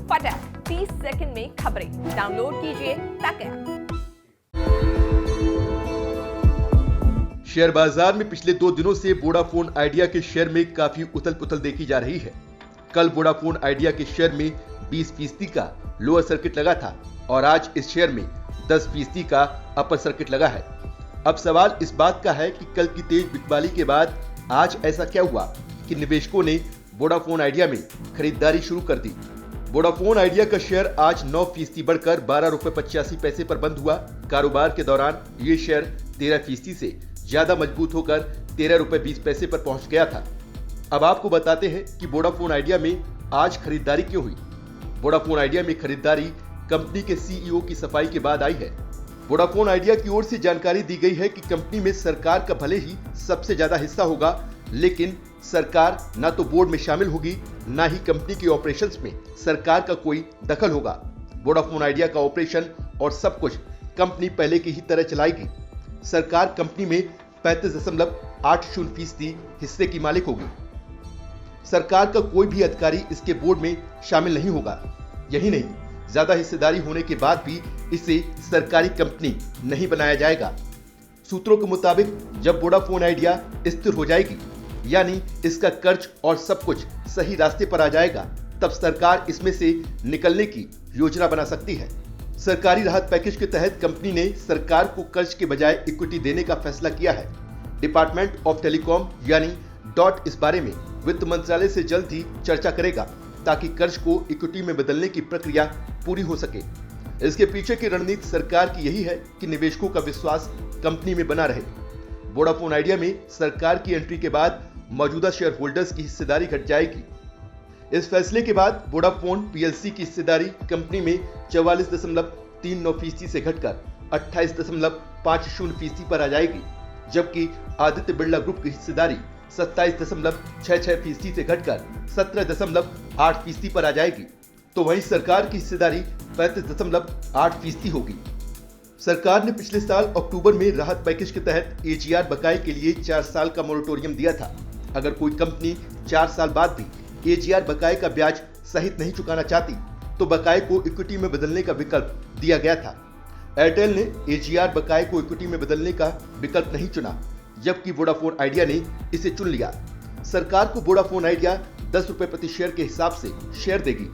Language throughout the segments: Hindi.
फटाक 30 सेकंड में खबरें डाउनलोड कीजिए तक ऐप। शेयर बाजार में पिछले 2 दिनों से वोडाफोन आइडिया के शेयर में काफी उथल-पुथल देखी जा रही है। कल वोडाफोन आइडिया के शेयर में 20% का लोअर सर्किट लगा था और आज इस शेयर में 10% का अपर सर्किट लगा है। अब सवाल इस बात का है कि कल की तेज बिकवाली के बाद आज ऐसा क्या हुआ कि निवेशकों ने वोडाफोन आइडिया में खरीदारी शुरू कर दी। वोडाफोन आइडिया का शेयर आज 9% बढ़कर 12 रुपए 85 पैसे पर बंद हुआ। कारोबार के दौरान ये शेयर 13% से ज्यादा मजबूत होकर 13 रुपए 20 पैसे पर पहुंच गया था। अब आपको बताते हैं कि वोडाफोन आइडिया में आज खरीदारी क्यों हुई। वोडाफोन आइडिया में खरीदारी कंपनी के सीईओ की सफाई के बाद आई है। वोडाफोन आइडिया की ओर से जानकारी दी गई है कि कंपनी में सरकार का भले ही सबसे ज्यादा हिस्सा होगा, लेकिन सरकार न तो बोर्ड में शामिल होगी, न ही कंपनी के ऑपरेशंस में सरकार का कोई दखल होगा। वोडाफोन आइडिया का ऑपरेशन और सब कुछ कंपनी पहले की ही तरह चलाएगी। सरकार कंपनी में 35.80% हिस्से की मालिक होगी। सरकार का कोई भी अधिकारी इसके बोर्ड में शामिल नहीं होगा। यही नहीं, ज्यादा हिस्सेदारी होने के बाद भी इसे सरकारी कंपनी नहीं बनाया जाएगा। सूत्रों के मुताबिक जब वोडाफोन आइडिया स्थिर हो जाएगी, यानी इसका कर्ज और सब कुछ सही रास्ते पर आ जाएगा, तब सरकार इसमें से निकलने की योजना बना सकती है। सरकारी राहत पैकेज के तहत कंपनी ने सरकार को कर्ज के बजाय इक्विटी देने का फैसला किया है। डिपार्टमेंट ऑफ टेलीकॉम यानी डॉट इस बारे में वित्त मंत्रालय से जल्द ही चर्चा करेगा, ताकि कर्ज को इक्विटी में बदलने की प्रक्रिया पूरी हो सके। इसके पीछे की रणनीति सरकार की यही है कि निवेशकों का विश्वास कंपनी में बना रहे। वोडाफोन आइडिया में सरकार की एंट्री के बाद मौजूदा शेयर होल्डर्स की हिस्सेदारी घट जाएगी। इस फैसले के बाद वोडाफोन पीएलसी की हिस्सेदारी कंपनी में 44.39% से घटकर 28.50% पर आ जाएगी, जबकि आदित्य बिरला ग्रुप की हिस्सेदारी 27.66% से घटकर 17.8% पर आ जाएगी। तो वहीं सरकार की हिस्सेदारी 35.8% होगी। सरकार ने पिछले साल अक्टूबर में राहत पैकेज के तहत एजीआर बकाये के लिए 4 साल का मोरेटोरियम दिया था। अगर कोई कंपनी 4 साल बाद भी एजीआर बकाये का ब्याज सहित नहीं चुकाना चाहती, तो बकाये को इक्विटी में बदलने का विकल्प दिया गया था। एयरटेल ने एजीआर बकाये को इक्विटी में बदलने का विकल्प नहीं चुना, जबकि वोडाफोन आइडिया ने इसे चुन लिया। सरकार को वोडाफोन आइडिया 10 रुपए प्रति शेयर के हिसाब से शेयर देगी।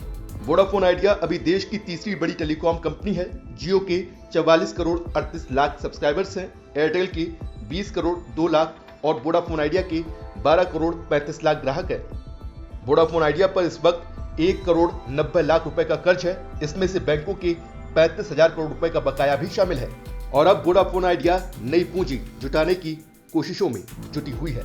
वोडाफोन आइडिया अभी देश की तीसरी बड़ी टेलीकॉम कंपनी है। जियो के 44 करोड़ 38 लाख सब्सक्राइबर्स हैं, एयरटेल के 20 करोड़ 2 लाख और वोडाफोन आइडिया के 12 करोड़ 35 लाख ग्राहक हैं। वोडाफोन आइडिया पर इस वक्त 1 करोड़ 90 लाख रुपए का कर्ज है। इसमें से बैंकों के 35,000 करोड़ रुपए का बकाया भी शामिल है। और अब वोडाफोन आइडिया नई पूंजी जुटाने की कोशिशों में जुटी हुई है।